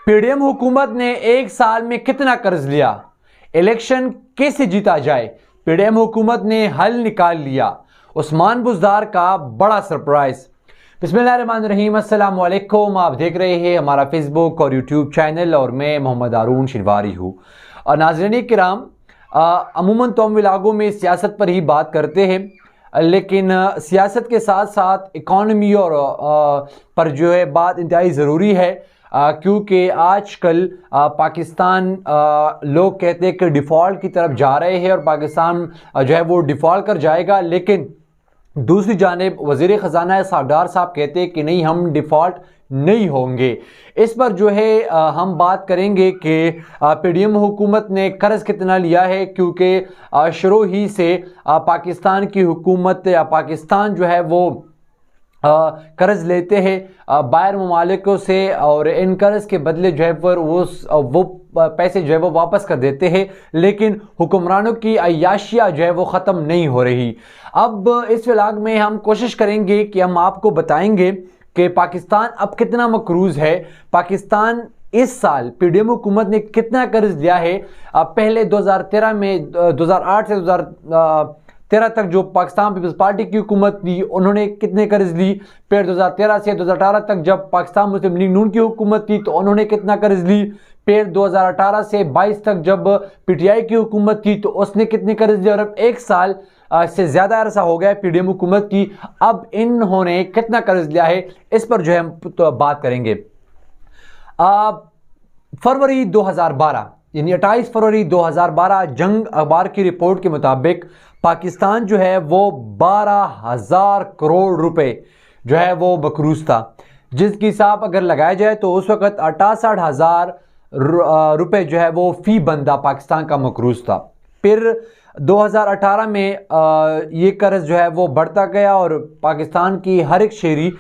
PDM हुकूमत ने एक साल में कितना कर्ज लिया, इलेक्शन कैसे जीता जाए, पीडीएम हुकूमत ने हल निकाल लिया, उस्मान बुज़दार का बड़ा सरप्राइज। बिस्मिल्लाहिर्रहमानिर्रहीम, अस्सलाम वालेकुम। आप देख रहे हैं हमारा फेसबुक और यूट्यूब चैनल और मैं मोहम्मद हारून शिनवारी हूँ। और नाज़रीन किराम, अमूमन तो हम व्लॉगों में सियासत पर ही बात करते हैं, लेकिन सियासत के साथ साथ इकॉनमी और पर जो है बात इंतहाई ज़रूरी है, क्योंकि आजकल पाकिस्तान लोग कहते हैं कि डिफ़ॉल्ट की तरफ जा रहे हैं और पाकिस्तान जो है वो डिफ़ॉल्ट कर जाएगा, लेकिन दूसरी जानिब वज़ीर ख़जाना सावदार साहब कहते हैं कि नहीं, हम डिफ़ॉल्ट नहीं होंगे। इस पर जो है हम बात करेंगे कि पीडीएम हुकूमत ने कर्ज़ कितना लिया है, क्योंकि शुरू ही से पाकिस्तान की हुकूमत या पाकिस्तान जो है वो कर्ज़ लेते हैं बाहर ममालिकों से और इन कर्ज़ के बदले जो है पर वो पैसे जो है वो वापस कर देते हैं, लेकिन हुक्मरानों की अय्याशियाँ जो है वो ख़त्म नहीं हो रही। अब इस व्लॉग में हम कोशिश करेंगे कि हम आपको बताएंगे कि पाकिस्तान अब कितना मकरूज़ है, पाकिस्तान इस साल पीडीएम हुकूमत ने कितना कर्ज लिया है। पहले 2013 में 2008 से 2013 तक जो पाकिस्तान पीपल्स पार्टी की हुकूमत थी उन्होंने कितने कर्ज ली, फिर 2013 से 2018 तक जब पाकिस्तान मुस्लिम लीग नून की हुकूमत थी तो उन्होंने कितना कर्ज ली, फिर 2018 से 22 तक जब पीटीआई की हुकूमत थी तो उसने कितने कर्ज लिए, और अब एक साल से ज़्यादा अरसा हो गया पीडीएम हुकूमत की, अब इन्होंने कितना कर्ज लिया है इस पर जो है हम तो बात करेंगे। फरवरी 2012 यानी 28 फरवरी 2012 जंग अखबार की रिपोर्ट के मुताबिक पाकिस्तान जो है वो 12,000 करोड़ रुपए जो है वो मकरूज़ था, जिसकी हिसाब अगर लगाया जाए तो उस वक़्त 68,000 रुपए जो है वो फ़ी बंदा पाकिस्तान का मकरूज़ था। फिर 2018 में ये कर्ज जो है वो बढ़ता गया और पाकिस्तान की हर एक शहरी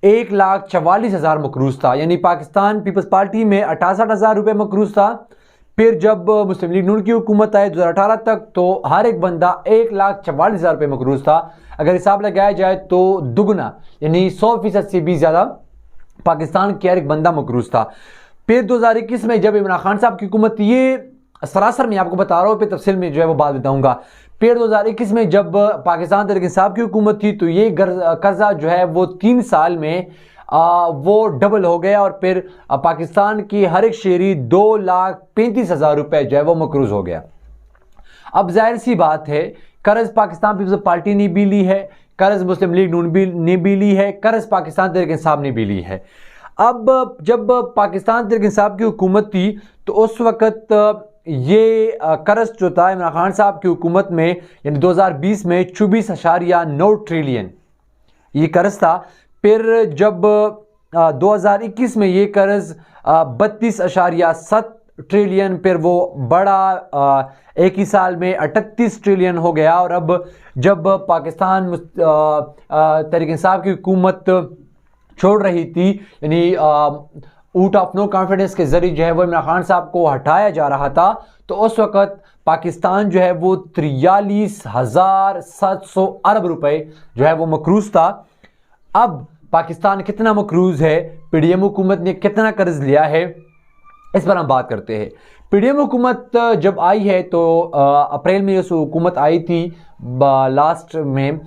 1,44,000 मकरूज़ था, यानी पाकिस्तान पीपल्स पार्टी में 68,000 रुपये मकरूज़ था। फिर जब मुस्लिम लीग नून की हुकूमत आई 2018 तक तो हर एक बंदा 1,44,000 रुपये मकरूज़ था। अगर हिसाब लगाया जाए तो दुगना यानी 100% से भी ज़्यादा पाकिस्तान के हर एक बंदा मकरूज़ था। फिर 2021 में जब इमरान खान साहब की हुकूमत, ये सरासर मैं आपको बता रहा हूँ, फिर तफसील में जो है वो बात बताऊँगा। फिर 2021 में जब पाकिस्तान तहरीक इंसाफ की हुकूमत थी तो ये कर्जा जो है वो 3 साल में वो डबल हो गया और फिर पाकिस्तान की हर एक शहरी 2,35,000 रुपये जो है वो मकरूज़ हो गया। अब जाहिर सी बात है, कर्ज पाकिस्तान पीपल्स पार्टी ने भी ली है, कर्ज मुस्लिम लीग नून ने भी ली है, कर्ज पाकिस्तान तहरीक इंसाफ ने भी ली है। अब जब पाकिस्तान तहरीक इंसाफ की हुकूमत थी तो उस वक़्त ये कर्ज जो था इमरान खान साहब की हुकूमत में यानी 2020 में 24.9 ट्रिलियन ये कर्ज था। फिर जब 2021 में ये कर्ज 32.7 ट्रिलियन, फिर वो बड़ा एक ही साल में 38 ट्रिलियन हो गया। और अब जब पाकिस्तान तहरीक इंसाफ की हुकूमत छोड़ रही थी, यानी वोट ऑफ नो कॉन्फिडेंस के जरिए जो है वो इमरान खान साहब को हटाया जा रहा था, तो उस वक़्त पाकिस्तान जो है वो 43,700 अरब रुपए जो है वो मकरूज़ था। अब पाकिस्तान कितना मकरूज़ है, पीडीएम हुकूमत ने कितना कर्ज लिया है, इस पर हम बात करते हैं। पीडीएम हुकूमत जब आई है तो अप्रैल में जो हुकूमत आई थी लास्ट में,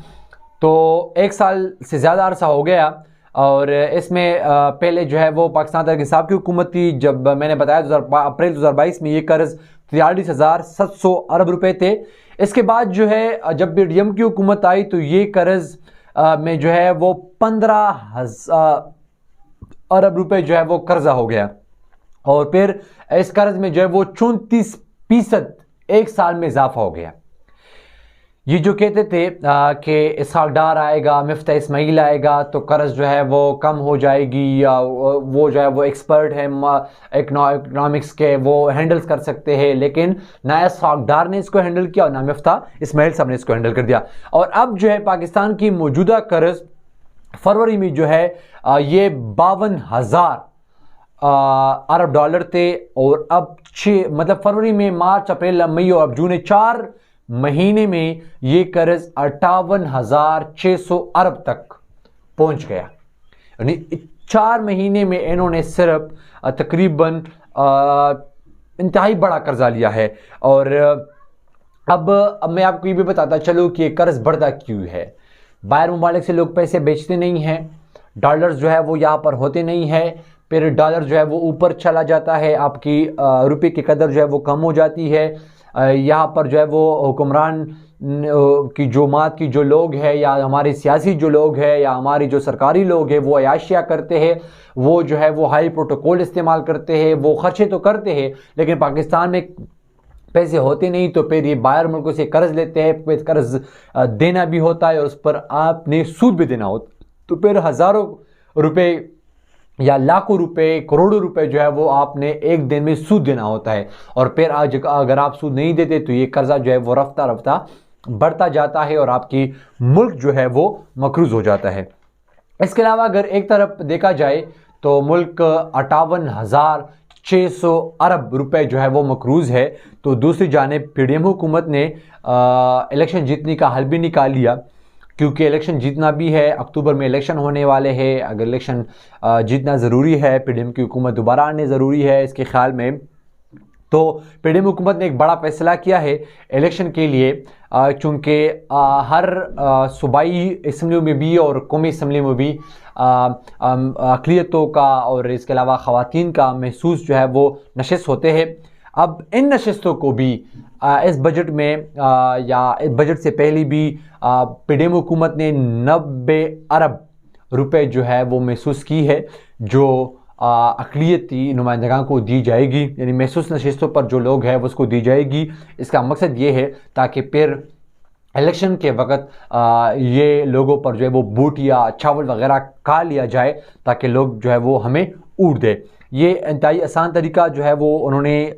तो एक साल से ज़्यादा अरसा हो गया। और इसमें पहले जो है वो पाकिस्तान तहरीक इंसाफ की हुकूमत थी, जब मैंने बताया अप्रैल 2022 में ये कर्ज 43,700 अरब रुपए थे। इसके बाद जो है जब पीडीएम की हुकूमत आई तो ये कर्ज में जो है वो 15,000 अरब रुपए जो है वो कर्जा हो गया, और फिर इस कर्ज में जो है वो 34% एक साल में इजाफा हो गया। ये जो कहते थे कि सावदार आएगा, मिफ्ता इस्माइल आएगा तो कर्ज जो है वो कम हो जाएगी, या वो जो है वो एक्सपर्ट है इकनॉमिक्स के, वो हैंडल्स कर सकते हैं, लेकिन ना सावदार ने इसको हैंडल किया और ना मिफ्ता इस्माइल साहब ने इसको हैंडल कर दिया। और अब जो है पाकिस्तान की मौजूदा कर्ज फरवरी में जो है ये 52,000 अरब डॉलर थे, और अब मतलब फरवरी में, मार्च, अप्रैल, मई और अब जून 4 महीने में ये कर्ज 58,600 अरब तक पहुंच गया। यानी 4 महीने में इन्होंने सिर्फ तकरीबन इंतहाई बड़ा कर्जा लिया है। और अब मैं आपको ये भी बताता चलूँ कि ये कर्ज बढ़ता क्यों है। बाहर ममालिक से लोग पैसे बेचते नहीं हैं, डॉलर्स जो है वो यहाँ पर होते नहीं है, फिर डॉलर जो है वो ऊपर चला जाता है, आपकी रुपये की कदर जो है वो कम हो जाती है। यहाँ पर जो है वो हुक्मरान की जमात की जो लोग हैं, या हमारे सियासी जो लोग हैं, या हमारी जो सरकारी लोग हैं, वो अयाशियाँ करते हैं, वो जो है वो हाई प्रोटोकॉल इस्तेमाल करते हैं, वो खर्चे तो करते हैं लेकिन पाकिस्तान में पैसे होते नहीं, तो फिर ये बाहर मुल्कों से कर्ज लेते हैं, फिर कर्ज देना भी होता है और उस पर आपने सूद भी देना होता, तो फिर हज़ारों रुपए या लाखों रुपए, करोड़ों रुपए जो है वो आपने एक दिन में सूद देना होता है। और फिर आज अगर आप सूद नहीं देते तो ये कर्जा जो है वो रफ्ता रफ्ता बढ़ता जाता है और आपकी मुल्क जो है वो मकरूज हो जाता है। इसके अलावा अगर एक तरफ देखा जाए तो मुल्क 58,600 अरब रुपए जो है वो मकरूज है, तो दूसरी जानिब पीडीएम हुकूमत ने इलेक्शन जीतने का हल भी निकाल लिया, क्योंकि इलेक्शन जीतना भी है, अक्टूबर में इलेक्शन होने वाले हैं। अगर इलेक्शन जीतना ज़रूरी है, पीडीएम की हुकूमत दोबारा आने ज़रूरी है इसके ख्याल में, तो पीडीएम हुकूमत ने एक बड़ा फैसला किया है इलेक्शन के लिए, चूँकि हर सूबाई असम्बलियों में भी और कौमी असम्बली में भी अक़लियतों का और इसके अलावा ख़वातीन का महसूस जो है वो नशिस्त होते हैं। अब इन नशिस्तों को भी इस बजट में या इस बजट से पहले भी पीडीएम हुकूमत ने 90 अरब रुपए जो है वो महसूस की है, जो अक़लियती नुमाइंदगान को दी जाएगी, यानी महसूस नशिस्तों पर जो लोग हैं वो उसको दी जाएगी। इसका मकसद ये है ताकि फिर इलेक्शन के वक्त ये लोगों पर जो है वो बूट या चावल वगैरह खा लिया जाए, ताकि लोग जो है वो हमें ऊट दे। ये इंतहाई आसान तरीका जो है वो उन्होंने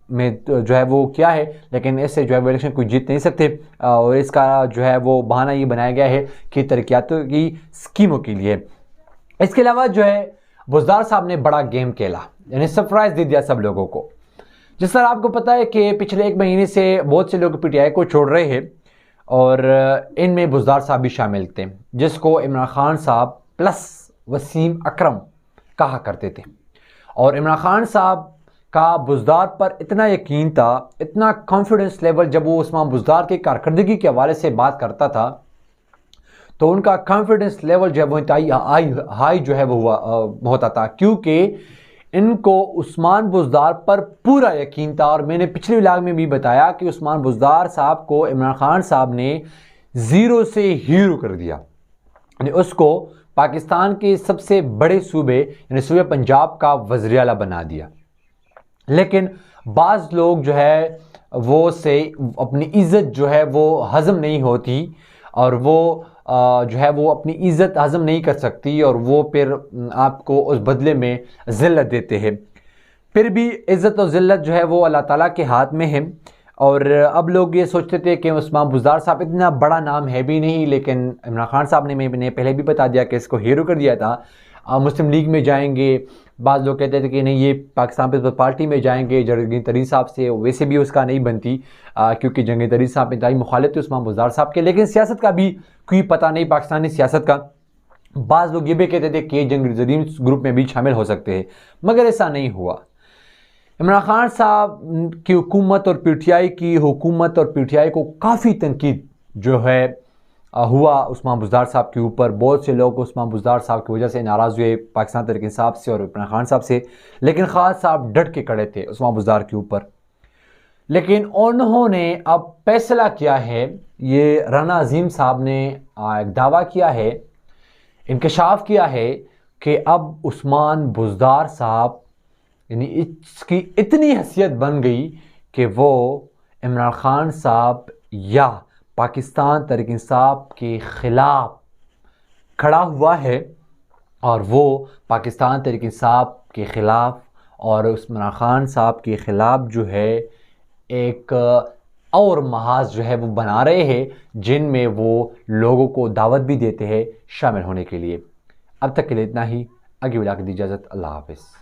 में जो है वो किया है, लेकिन इससे जो है वो इलेक्शन कोई जीत नहीं सकते। और इसका जो है वो बहाना ये बनाया गया है कि तरक्यातों की स्कीमों के लिए। इसके अलावा जो है बुज़दार साहब ने बड़ा गेम खेला, यानी सरप्राइज़ दे दिया सब लोगों को। जिस तरह आपको पता है कि पिछले 1 महीने से बहुत से लोग पीटीआई को छोड़ रहे हैं और इनमें बुज़दार साहब भी शामिल थे, जिसको इमरान खान साहब प्लस वसीम अकरम कहा करते थे। और इमरान खान साहब का बुज़दार पर इतना यकीन था, इतना कॉन्फिडेंस लेवल, जब वो उस्मान बुज़दार की कारकर्दगी के हवाले से बात करता था तो उनका कॉन्फिडेंस लेवल जो है वो इंतहाई हाई जो है वो होता था, क्योंकि इनको उस्मान बुज़दार पर पूरा यकीन था। और मैंने पिछले व्लॉग में भी बताया कि उस्मान बुज़दार साहब को इमरान खान साहब ने ज़ीरो से हीरो कर दिया, यानी उसको पाकिस्तान के सबसे बड़े सूबे यानी सूबे पंजाब का वज़ीर आला बना दिया। लेकिन बाज़ लोग जो है वो से अपनी इज़्ज़त जो है वो हज़म नहीं होती, और वो जो है वो अपनी इज़्ज़त हज़म नहीं कर सकती, और वो फिर आपको उस बदले में ज़िल्लत देते हैं। फिर भी इज़्ज़त और ज़िल्लत जो है वो अल्लाह ताला के हाथ में है। और अब लोग ये सोचते थे कि उस्मान बुज़दार साहब इतना बड़ा नाम है भी नहीं, लेकिन इमरान खान साहब ने मैंने पहले भी बता दिया कि इसको हीरो कर दिया था। मुस्लिम लीग में जाएंगे, बाज़ लोग कहते थे कि नहीं ये पाकिस्तान पीपल्स पार्टी में जाएंगे जंगीर तरीन साहब से, वैसे भी उसका नहीं बनती क्योंकि जंगीर तरीन साहब इंतहाई मुखालिफ थे उस्मान बुज़दार साहब के। लेकिन सियासत का भी कोई पता नहीं पाकिस्तानी सियासत का। बाज़ लोग ये भी कहते थे कि जंगीर तरीन ग्रुप में भी शामिल हो सकते हैं, मगर ऐसा नहीं हुआ। इमरान खान साहब की हुकूमत और पीटीआई की हुकूमत और पीटीआई को काफ़ी तनकीद जो है हुआ उस्मान बुज़दार साहब के ऊपर। बहुत से लोग उस्मान बुज़दार साहब की वजह से नाराज़ हुए पाकिस्तान तहरीक इंसाफ से और इमरान खान साहब से, लेकिन खान साहब डट के खड़े थे उस्मान बुज़दार के ऊपर। लेकिन उन्होंने अब फैसला किया है, ये राना अजीम साहब ने एक दावा किया है, इंकशाफ किया है कि अब उस्मान बुज़दार साहब यानी इसकी इतनी हैसियत बन गई कि वो इमरान खान साहब या पाकिस्तान तहरीक इंसाफ के ख़िलाफ़ खड़ा हुआ है, और वो पाकिस्तान तहरीक इंसाफ के ख़िलाफ़ और इमरान खान साहब के ख़िलाफ़ जो है एक और महाज जो है वो बना रहे हैं, जिनमें वो लोगों को दावत भी देते हैं शामिल होने के लिए। अब तक के लिए इतना ही, आगे व्लॉग की इजाज़त, अल्लाह हाफ़िज़।